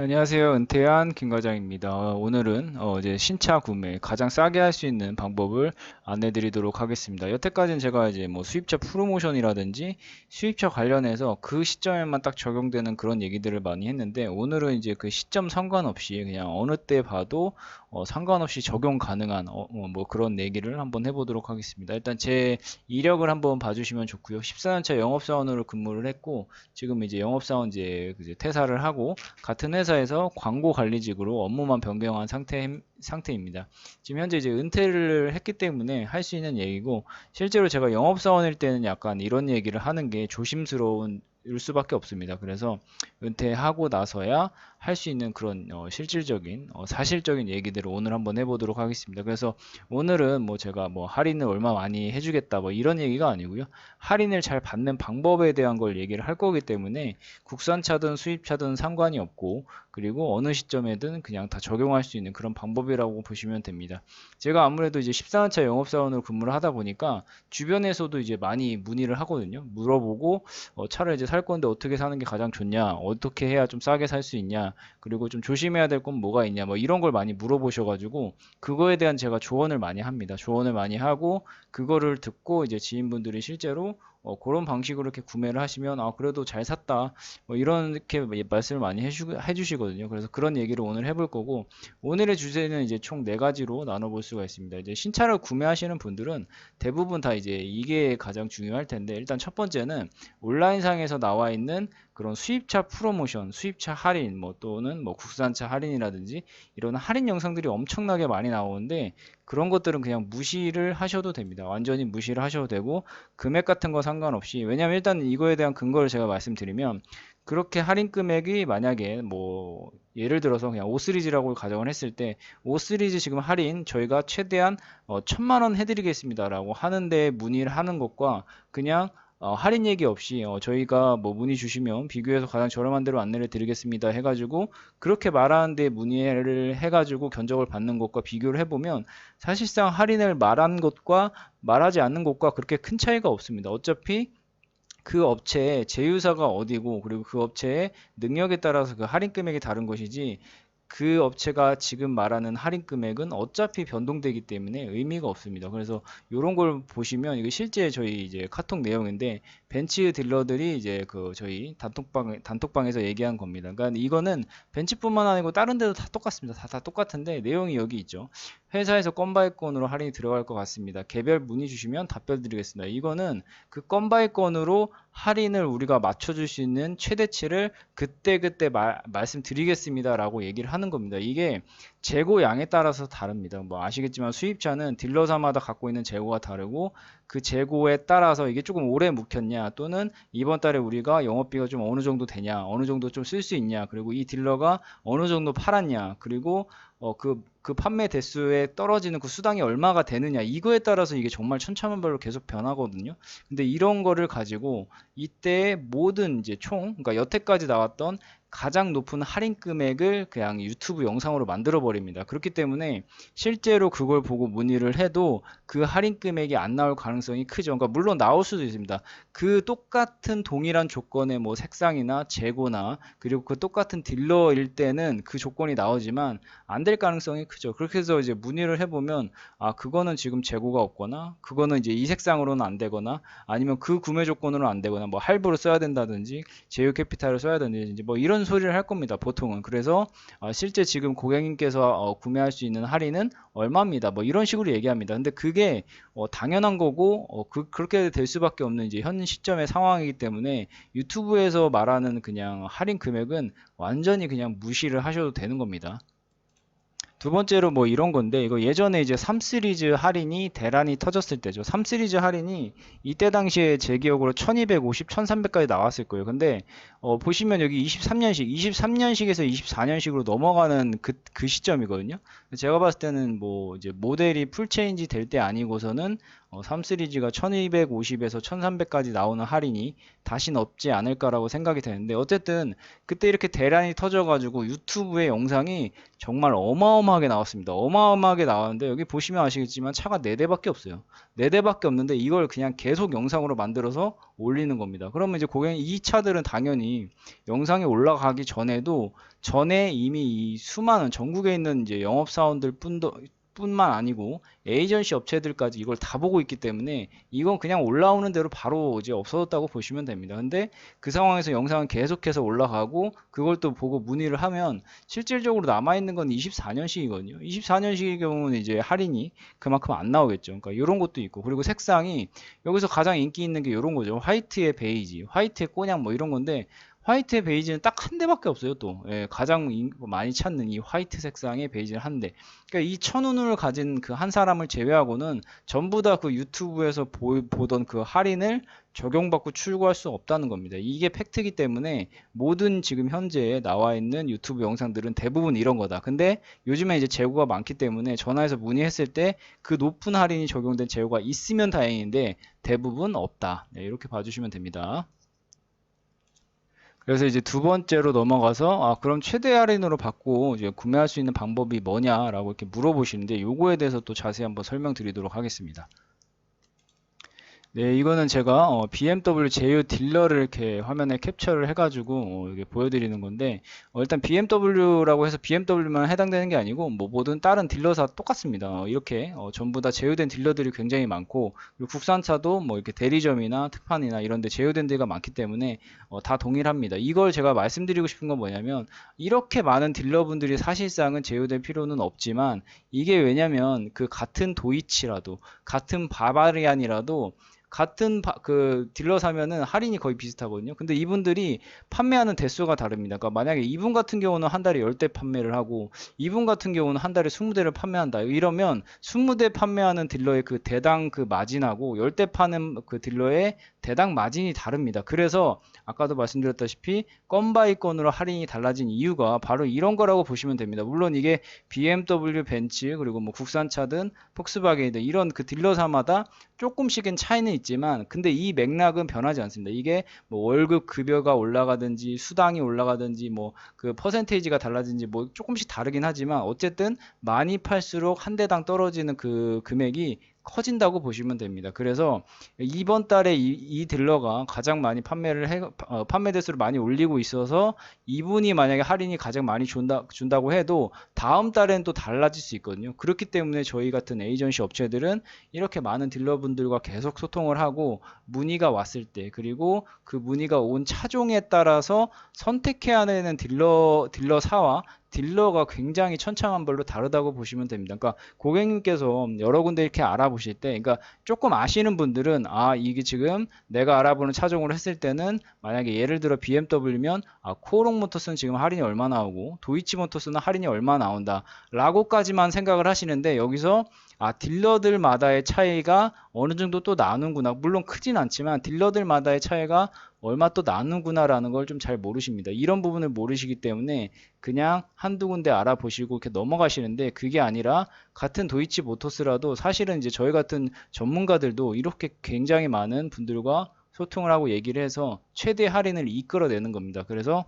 안녕하세요. 은퇴한 김 과장입니다. 오늘은 이제 신차 구매 가장 싸게 할 수 있는 방법을 안내 드리도록 하겠습니다. 여태까지는 제가 이제 뭐 수입차 프로모션이라든지 수입차 관련해서 그 시점에만 딱 적용되는 그런 얘기들을 많이 했는데, 오늘은 이제 그 시점 상관없이 그냥 어느 때 봐도 상관없이 적용 가능한 뭐 그런 얘기를 한번 해보도록 하겠습니다. 일단 제 이력을 한번 봐주시면 좋고요. 14년차 영업사원으로 근무를 했고, 지금 이제 영업사원 이제 퇴사를 하고 같은 회사에서 광고 관리직으로 업무만 변경한 상태입니다. 지금 현재 이제 은퇴를 했기 때문에 할 수 있는 얘기고, 실제로 제가 영업사원일 때는 약간 이런 얘기를 하는 게 조심스러운 일 수밖에 없습니다. 그래서 은퇴하고 나서야 할 수 있는 그런 실질적인 사실적인 얘기들을 오늘 한번 해보도록 하겠습니다. 그래서 오늘은 뭐 제가 뭐 할인을 얼마 많이 해주겠다 뭐 이런 얘기가 아니고요. 할인을 잘 받는 방법에 대한 걸 얘기를 할 거기 때문에 국산차든 수입차든 상관이 없고, 그리고 어느 시점에든 그냥 다 적용할 수 있는 그런 방법이라고 보시면 됩니다. 제가 아무래도 이제 14년차 영업사원으로 근무를 하다 보니까 주변에서도 이제 많이 문의를 하거든요. 물어보고 차를 이제 살 건데 어떻게 사는 게 가장 좋냐, 어떻게 해야 좀 싸게 살 수 있냐, 그리고 좀 조심해야 될 건 뭐가 있냐, 뭐 이런 걸 많이 물어보셔가지고 그거에 대한 제가 조언을 많이 합니다. 조언을 많이 하고 그거를 듣고 이제 지인분들이 실제로 그런 방식으로 이렇게 구매를 하시면 그래도 잘 샀다 뭐 이렇게 말씀을 많이 해주시거든요. 그래서 그런 얘기를 오늘 해볼 거고, 오늘의 주제는 이제 총 네 가지로 나눠볼 수가 있습니다. 이제 신차를 구매하시는 분들은 대부분 다 이제 이게 가장 중요할 텐데, 일단 첫 번째는 온라인상에서 나와 있는 그런 수입차 프로모션, 수입차 할인, 뭐 또는 뭐 국산차 할인이라든지 이런 할인 영상들이 엄청나게 많이 나오는데, 그런 것들은 그냥 무시를 하셔도 됩니다. 완전히 무시를 하셔도 되고, 금액 같은 거 상관없이, 왜냐면 일단 이거에 대한 근거를 제가 말씀드리면, 그렇게 할인 금액이 만약에 뭐 예를 들어서 그냥 5 시리즈라고 가정을 했을 때, 5 시리즈 지금 할인 저희가 최대한 1,000만 원 해드리겠습니다라고 하는데 문의를 하는 것과, 그냥 할인 얘기 없이 저희가 뭐 문의 주시면 비교해서 가장 저렴한 대로 안내를 드리겠습니다 해가지고 그렇게 말하는데 문의를 해가지고 견적을 받는 것과 비교를 해보면, 사실상 할인을 말한 것과 말하지 않는 것과 그렇게 큰 차이가 없습니다. 어차피 그 업체의 제휴사가 어디고, 그리고 그 업체의 능력에 따라서 그 할인 금액이 다른 것이지, 그 업체가 지금 말하는 할인 금액은 어차피 변동되기 때문에 의미가 없습니다. 그래서 이런 걸 보시면, 이게 실제 저희 이제 카톡 내용인데, 벤츠 딜러들이 이제 그 저희 단톡방에서 얘기한 겁니다. 그러니까 이거는 벤츠뿐만 아니고 다른 데도 다 똑같습니다. 다 똑같은데 내용이 여기 있죠. 회사에서 건바이건으로 할인이 들어갈 것 같습니다. 개별 문의 주시면 답변 드리겠습니다. 이거는 그 건바이건으로 할인을 우리가 맞춰줄 수 있는 최대치를 그때그때 말씀드리겠습니다라고 얘기를 하는 겁니다. 이게 재고량에 따라서 다릅니다. 뭐 아시겠지만 수입차는 딜러사마다 갖고 있는 재고가 다르고, 그 재고에 따라서 이게 조금 오래 묵혔냐, 또는 이번 달에 우리가 영업비가 좀 어느 정도 되냐, 어느 정도 좀 쓸 수 있냐, 그리고 이 딜러가 어느 정도 팔았냐, 그리고 그 판매 대수에 떨어지는 그 수당이 얼마가 되느냐, 이거에 따라서 이게 정말 천차만별로 계속 변하거든요. 근데 이런 거를 가지고 이때 모든 이제 그러니까 여태까지 나왔던 가장 높은 할인 금액을 그냥 유튜브 영상으로 만들어 버립니다. 그렇기 때문에 실제로 그걸 보고 문의를 해도 그 할인 금액이 안 나올 가능성이 크죠. 그러니까 물론 나올 수도 있습니다. 그 똑같은 동일한 조건의 뭐 색상이나 재고나, 그리고 그 똑같은 딜러일 때는 그 조건이 나오지만 안 될 가능성이 크죠. 그렇게 해서 이제 문의를 해보면, 그거는 지금 재고가 없거나, 그거는 이제 이 색상으로는 안 되거나, 아니면 그 구매 조건으로는 안 되거나, 뭐 할부를 써야 된다든지 제휴 캐피탈을 써야 된다든지 뭐 이런 소리를 할 겁니다, 보통은. 그래서 실제 지금 고객님께서 구매할 수 있는 할인은 얼마입니다, 뭐 이런 식으로 얘기합니다. 근데 그게 당연한 거고, 그렇게 될 수밖에 없는 이제 현 시점의 상황이기 때문에 유튜브에서 말하는 그냥 할인 금액은 완전히 그냥 무시를 하셔도 되는 겁니다. 두 번째로 뭐 이런 건데, 이거 예전에 이제 3 시리즈 할인이 대란이 터졌을 때죠. 3 시리즈 할인이 이때 당시에 제 기억으로 1250, 1300까지 나왔을 거예요. 근데 보시면 여기 23년식에서 24년식으로 넘어가는 그 시점이거든요. 제가 봤을 때는 뭐 이제 모델이 풀체인지 될 때 아니고서는 3 시리즈가 1250에서 1300까지 나오는 할인이 다시는 없지 않을까라고 생각이 되는데, 어쨌든 그때 이렇게 대란이 터져가지고 유튜브에 영상이 정말 어마어마하게 나왔습니다. 어마어마하게 나왔는데 여기 보시면 아시겠지만 차가 4대밖에 없어요. 4대밖에 없는데 이걸 그냥 계속 영상으로 만들어서 올리는 겁니다. 그러면 이제 고객 이 차들은 당연히 영상이 올라가기 전에도 전에 이미 이 수많은 전국에 있는 이제 영업사원들 뿐만 아니고 에이전시 업체들까지 이걸 다 보고 있기 때문에 이건 그냥 올라오는 대로 바로 이제 없어졌다고 보시면 됩니다. 근데 그 상황에서 영상은 계속해서 올라가고 그걸 또 보고 문의를 하면 실질적으로 남아있는 건 24년식이거든요. 24년식의 경우는 이제 할인이 그만큼 안 나오겠죠. 그러니까 이런 것도 있고, 그리고 색상이 여기서 가장 인기 있는 게 이런 거죠. 화이트에 베이지, 화이트에 꼬냑 뭐 이런 건데, 화이트의 베이지는 딱 한 대밖에 없어요. 또 가장 많이 찾는 이 화이트 색상의 베이지는 한 대. 그러니까 이 천운을 가진 그 한 사람을 제외하고는 전부 다 그 유튜브에서 보던 그 할인을 적용받고 출고할 수 없다는 겁니다. 이게 팩트이기 때문에 모든 지금 현재 나와 있는 유튜브 영상들은 대부분 이런 거다. 근데 요즘에 이제 재고가 많기 때문에 전화해서 문의했을 때 그 높은 할인이 적용된 재고가 있으면 다행인데 대부분 없다. 네, 이렇게 봐주시면 됩니다. 그래서 이제 두 번째로 넘어가서, 그럼 최대 할인으로 받고 이제 구매할 수 있는 방법이 뭐냐라고 이렇게 물어보시는데, 요거에 대해서 또 자세히 한번 설명드리도록 하겠습니다. 네, 이거는 제가 BMW 제휴 딜러를 이렇게 화면에 캡처를 해가지고 이렇게 보여드리는 건데, 일단 BMW라고 해서 BMW만 해당되는 게 아니고 뭐 모든 다른 딜러사 똑같습니다. 이렇게 전부 다 제휴된 딜러들이 굉장히 많고, 그리고 국산차도 뭐 이렇게 대리점이나 특판이나 이런 데 제휴된 데가 많기 때문에 다 동일합니다. 이걸 제가 말씀드리고 싶은 건 뭐냐면, 이렇게 많은 딜러분들이 사실상은 제휴될 필요는 없지만, 이게 왜냐면 그 같은 도이치라도 같은 바바리안이라도 그 딜러 사면은 할인이 거의 비슷하거든요. 근데 이분들이 판매하는 대수가 다릅니다. 그러니까 만약에 이분 같은 경우는 한 달에 10대 판매를 하고 이분 같은 경우는 한 달에 20대를 판매한다. 이러면 20대 판매하는 딜러의 그 대당 그 마진하고 10대 파는 그 딜러의 대당 마진이 다릅니다. 그래서 아까도 말씀드렸다시피 건 바이 건으로 할인이 달라진 이유가 바로 이런 거라고 보시면 됩니다. 물론 이게 BMW, 벤츠, 그리고 뭐 국산차든 폭스바겐이든 이런 그 딜러사마다 조금씩은 차이는 있지만, 근데 이 맥락은 변하지 않습니다. 이게 뭐 월급 급여가 올라가든지 수당이 올라가든지 뭐 그 퍼센테이지가 달라진지 뭐 조금씩 다르긴 하지만, 어쨌든 많이 팔수록 한 대당 떨어지는 그 금액이 커진다고 보시면 됩니다. 그래서 이번 달에 이 딜러가 가장 많이 판매 대수를 많이 올리고 있어서 이분이 만약에 할인이 가장 많이 준다고 해도 다음 달엔 또 달라질 수 있거든요. 그렇기 때문에 저희 같은 에이전시 업체들은 이렇게 많은 딜러분들과 계속 소통을 하고, 문의가 왔을 때, 그리고 그 문의가 온 차종에 따라서 선택해야 되는 딜러사와 딜러가 굉장히 천차만별로 다르다고 보시면 됩니다. 그러니까 고객님께서 여러 군데 이렇게 알아보실 때, 그러니까 조금 아시는 분들은 이게 지금 내가 알아보는 차종으로 했을 때는 만약에 예를 들어 BMW면 코오롱 모터스는 지금 할인이 얼마 나오고 도이치 모터스는 할인이 얼마 나온다 라고까지만 생각을 하시는데, 여기서 딜러들마다의 차이가 어느 정도 또 나누는구나. 물론 크진 않지만 딜러들마다의 차이가 얼마 또 나누는구나라는 걸 좀 잘 모르십니다. 이런 부분을 모르시기 때문에 그냥 한두 군데 알아보시고 이렇게 넘어가시는데, 그게 아니라 같은 도이치 모터스라도 사실은 이제 저희 같은 전문가들도 이렇게 굉장히 많은 분들과 소통을 하고 얘기를 해서 최대 할인을 이끌어내는 겁니다. 그래서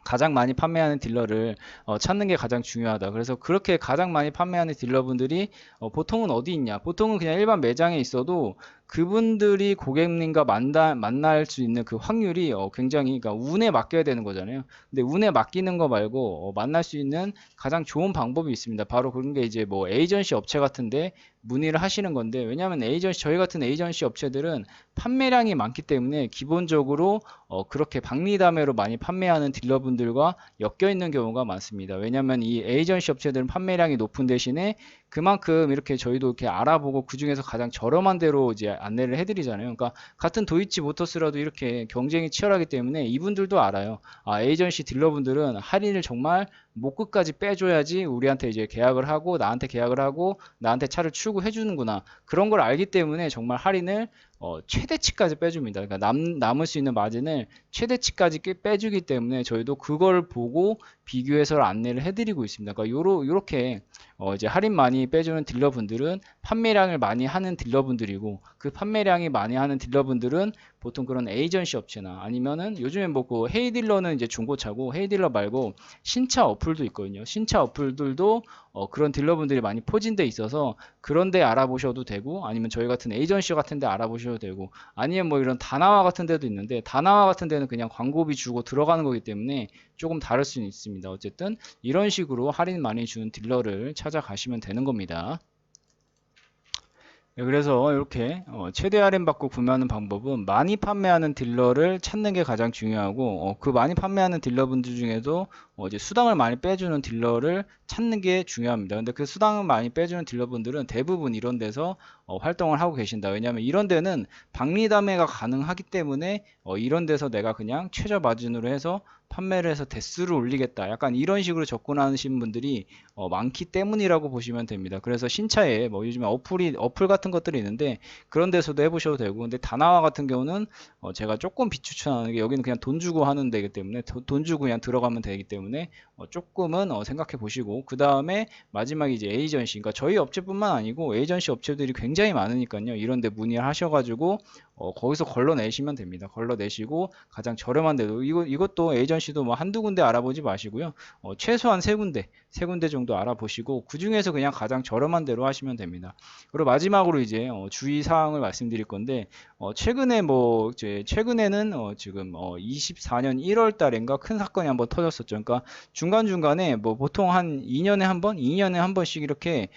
가장 많이 판매하는 딜러를 찾는 게 가장 중요하다. 그래서 그렇게 가장 많이 판매하는 딜러분들이 보통은 어디 있냐? 보통은 그냥 일반 매장에 있어도 그분들이 고객님과 만날 수 있는 그 확률이 굉장히, 그러니까 운에 맡겨야 되는 거잖아요. 근데 운에 맡기는 거 말고 만날 수 있는 가장 좋은 방법이 있습니다. 바로 그런 게 이제 뭐 에이전시 업체 같은데 문의를 하시는 건데, 왜냐하면 저희 같은 에이전시 업체들은 판매량이 많기 때문에 기본적으로 그렇게 박리담회로 많이 판매하는 딜러분들과 엮여 있는 경우가 많습니다. 왜냐하면 이 에이전시 업체들은 판매량이 높은 대신에 그만큼 이렇게 저희도 이렇게 알아보고 그 중에서 가장 저렴한 데로 이제 안내를 해드리잖아요. 그러니까 같은 도이치 모터스라도 이렇게 경쟁이 치열하기 때문에 이분들도 알아요. 에이전시 딜러분들은 할인을 정말 목 끝까지 빼줘야지 우리한테 이제 계약을 하고 나한테 차를 출고해 주는구나. 그런 걸 알기 때문에 정말 할인을 최대치까지 빼줍니다. 그러니까 남을 수 있는 마진을 최대치까지 빼주기 때문에 저희도 그걸 보고 비교해서 안내를 해드리고 있습니다. 그러니까 요렇게 이제 할인 많이 빼주는 딜러분들은 판매량을 많이 하는 딜러분들이고, 그 판매량이 많이 하는 딜러분들은 보통 그런 에이전시 업체나 아니면은 요즘에 뭐 그 헤이딜러는 이제 중고차고, 헤이딜러 말고 신차 어플도 있거든요. 신차 어플들도 그런 딜러분들이 많이 포진돼 있어서 그런 데 알아보셔도 되고, 아니면 저희 같은 에이전시 같은 데 알아보셔도 되고, 아니면 뭐 이런 다나와 같은 데도 있는데, 다나와 같은 데는 그냥 광고비 주고 들어가는 거기 때문에 조금 다를 수는 있습니다. 어쨌든 이런 식으로 할인 많이 주는 딜러를 찾아가시면 되는 겁니다. 네, 그래서 이렇게 최대 할인 받고 구매하는 방법은 많이 판매하는 딜러를 찾는 게 가장 중요하고, 그 많이 판매하는 딜러분들 중에도 이제 수당을 많이 빼주는 딜러를 찾는 게 중요합니다. 근데 그 수당을 많이 빼주는 딜러분들은 대부분 이런 데서 활동을 하고 계신다. 왜냐하면 이런 데는 박리담회가 가능하기 때문에 이런 데서 내가 그냥 최저 마진으로 해서 판매를 해서 대수를 올리겠다. 약간 이런 식으로 접근하시는 분들이 많기 때문이라고 보시면 됩니다. 그래서 신차에 뭐 요즘에 어플 같은 것들이 있는데 그런 데서도 해보셔도 되고, 근데 다나와 같은 경우는 제가 조금 비추천하는 게, 여기는 그냥 돈 주고 하는 데이기 때문에 돈 주고 그냥 들어가면 되기 때문에 조금은 생각해 보시고, 그 다음에 마지막에 이제 에이전시, 그러니까 저희 업체뿐만 아니고 에이전시 업체들이 굉장히 많으니까요. 이런 데 문의하셔가지고 거기서 걸러내시면 됩니다. 걸러내시고 가장 저렴한 데도, 이것도 에이전시도 뭐 한두 군데 알아보지 마시고요. 최소한 세 군데 정도 알아보시고 그 중에서 그냥 가장 저렴한 데로 하시면 됩니다. 그리고 마지막으로 이제 주의 사항을 말씀드릴 건데, 최근에 뭐 이제 최근에는 지금 24년 1월 달인가 큰 사건이 한번 터졌었죠. 그러니까 중간중간에 뭐 보통 한 2년에 한 번, 2년에 한 번씩 이렇게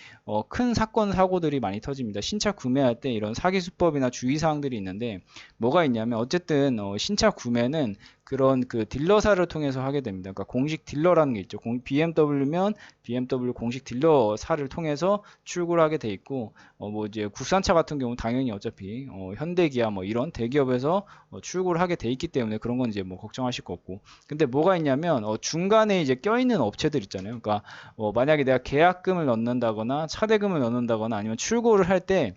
큰 사건 사고들이 많이 터집니다. 신차 구매할 때 이런 사기 수법이나 주의 사항들이 있는데, 뭐가 있냐면 어쨌든 신차 구매는 그런 그 딜러사를 통해서 하게 됩니다. 그러니까 공식 딜러라는 게 있죠. BMW면 BMW 공식 딜러사를 통해서 출고를 하게 돼 있고, 뭐 이제 국산차 같은 경우 당연히 어차피 현대, 기아 뭐 이런 대기업에서 출고를 하게 돼 있기 때문에 그런 건 이제 뭐 걱정하실 거 없고. 근데 뭐가 있냐면 중간에 이제 껴있는 업체들 있잖아요. 그러니까 만약에 내가 계약금을 넣는다거나 차대금을 넣는다거나 아니면 출고를 할 때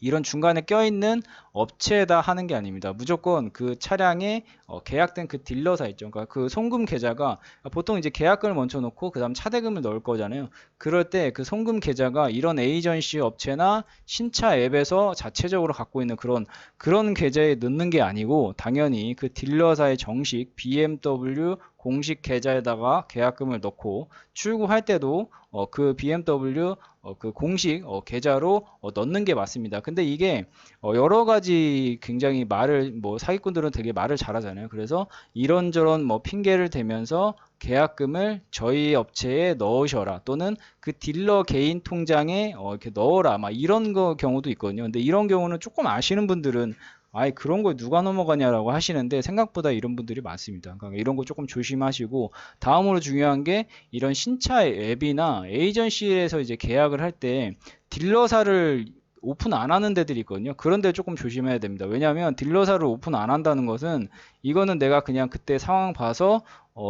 이런 중간에 껴있는 업체에다 하는 게 아닙니다. 무조건 그 차량에 계약된 그 딜러사 있죠. 그러니까 그 송금 계좌가, 보통 이제 계약금을 먼저 놓고 그 다음 차대금을 넣을 거잖아요. 그럴 때 그 송금 계좌가 이런 에이전시 업체나 신차 앱에서 자체적으로 갖고 있는 그런 계좌에 넣는 게 아니고, 당연히 그 딜러사의 정식 BMW 공식 계좌에다가 계약금을 넣고 출고할 때도 그 BMW 그 공식 계좌로 넣는 게 맞습니다. 근데 이게 여러 가지 굉장히 뭐 사기꾼들은 되게 말을 잘하잖아요. 그래서 이런저런 뭐 핑계를 대면서 계약금을 저희 업체에 넣으셔라, 또는 그 딜러 개인 통장에 이렇게 넣어라, 막 이런 경우도 있거든요. 근데 이런 경우는 조금 아시는 분들은 아이 그런 거 누가 넘어가냐라고 하시는데, 생각보다 이런 분들이 많습니다. 그러니까 이런 거 조금 조심하시고, 다음으로 중요한 게 이런 신차 앱이나 에이전시에서 이제 계약을 할 때 딜러사를 오픈 안 하는 데들이 있거든요. 그런 데 조금 조심해야 됩니다. 왜냐하면 딜러사를 오픈 안 한다는 것은, 이거는 내가 그냥 그때 상황 봐서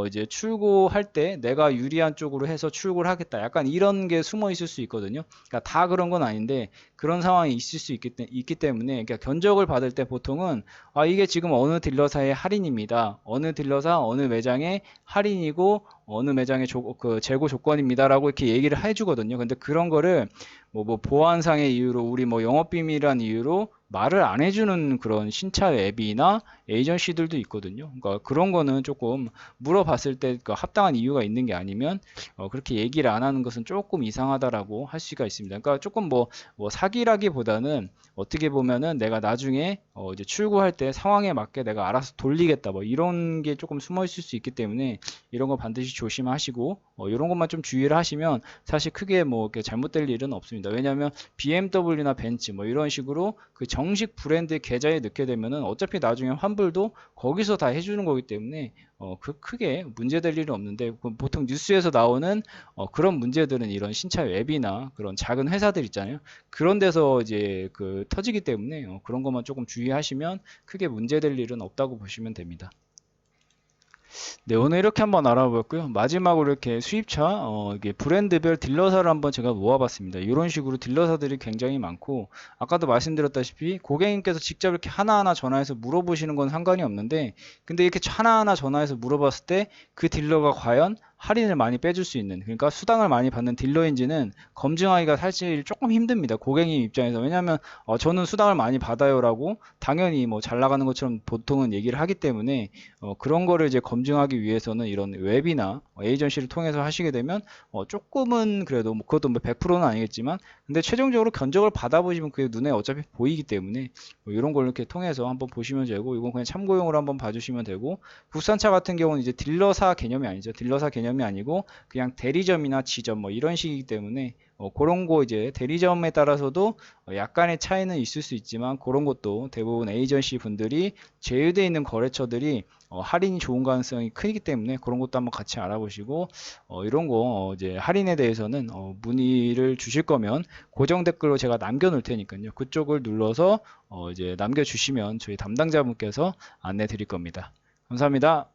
이제 출고할 때 내가 유리한 쪽으로 해서 출고를 하겠다, 약간 이런 게 숨어 있을 수 있거든요. 그러니까 다 그런 건 아닌데 그런 상황이 있을 수 있기 때문에, 그러니까 견적을 받을 때 보통은 이게 지금 어느 딜러사의 할인입니다, 어느 딜러사 어느 매장의 할인이고 어느 매장의 그 재고 조건입니다라고 이렇게 얘기를 해주거든요. 근데 그런 거를 뭐 보안상의 이유로, 우리 뭐 영업비밀이란 이유로 말을 안 해주는 그런 신차 앱이나 에이전시들도 있거든요. 그러니까 그런 거는 조금 물어봤을 때 그 합당한 이유가 있는 게 아니면 그렇게 얘기를 안 하는 것은 조금 이상하다라고 할 수가 있습니다. 그러니까 조금 뭐 사기라기보다는 어떻게 보면은 내가 나중에 이제 출고할 때 상황에 맞게 내가 알아서 돌리겠다, 뭐 이런 게 조금 숨어 있을 수 있기 때문에 이런 거 반드시 조심하시고, 이런 것만 좀 주의를 하시면 사실 크게 뭐 이렇게 잘못될 일은 없습니다. 왜냐하면 BMW나 벤츠 뭐 이런 식으로 그 정식 브랜드 계좌에 넣게 되면은 어차피 나중에 환불도 거기서 다 해주는 거기 때문에 크게 문제될 일은 없는데, 보통 뉴스에서 나오는 그런 문제들은 이런 신차 웹이나 그런 작은 회사들 있잖아요. 그런 데서 이제 그 터지기 때문에 그런 것만 조금 주의하시면 크게 문제될 일은 없다고 보시면 됩니다. 네, 오늘 이렇게 한번 알아보았고요. 마지막으로 이렇게 수입차, 이게 브랜드별 딜러사를 한번 제가 모아봤습니다. 이런 식으로 딜러사들이 굉장히 많고, 아까도 말씀드렸다시피 고객님께서 직접 이렇게 하나하나 전화해서 물어보시는 건 상관이 없는데, 근데 이렇게 하나하나 전화해서 물어봤을 때 그 딜러가 과연 할인을 많이 빼줄 수 있는, 그러니까 수당을 많이 받는 딜러인지는 검증하기가 사실 조금 힘듭니다. 고객님 입장에서. 왜냐하면 저는 수당을 많이 받아요라고 당연히 뭐 잘 나가는 것처럼 보통은 얘기를 하기 때문에 그런 거를 이제 검증하기 위해서는 이런 웹이나 에이전시를 통해서 하시게 되면 조금은 그래도 뭐 그것도 뭐 100%는 아니겠지만 근데 최종적으로 견적을 받아보시면 그게 눈에 어차피 보이기 때문에 뭐 이런 걸 이렇게 통해서 한번 보시면 되고 이건 그냥 참고용으로 한번 봐주시면 되고 국산차 같은 경우는 이제 딜러사 개념이 아니죠. 딜러사 개념이 아니고 그냥 대리점이나 지점 뭐 이런 식이기 때문에 그런 거 이제 대리점에 따라서도 약간의 차이는 있을 수 있지만 그런 것도 대부분 에이전시 분들이 제휴되어 있는 거래처들이 할인이 좋은 가능성이 크기 때문에 그런 것도 한번 같이 알아보시고 이런 거 이제 할인에 대해서는 문의를 주실 거면 고정 댓글로 제가 남겨 놓을 테니까요. 그쪽을 눌러서 이제 남겨 주시면 저희 담당자분께서 안내 드릴 겁니다. 감사합니다.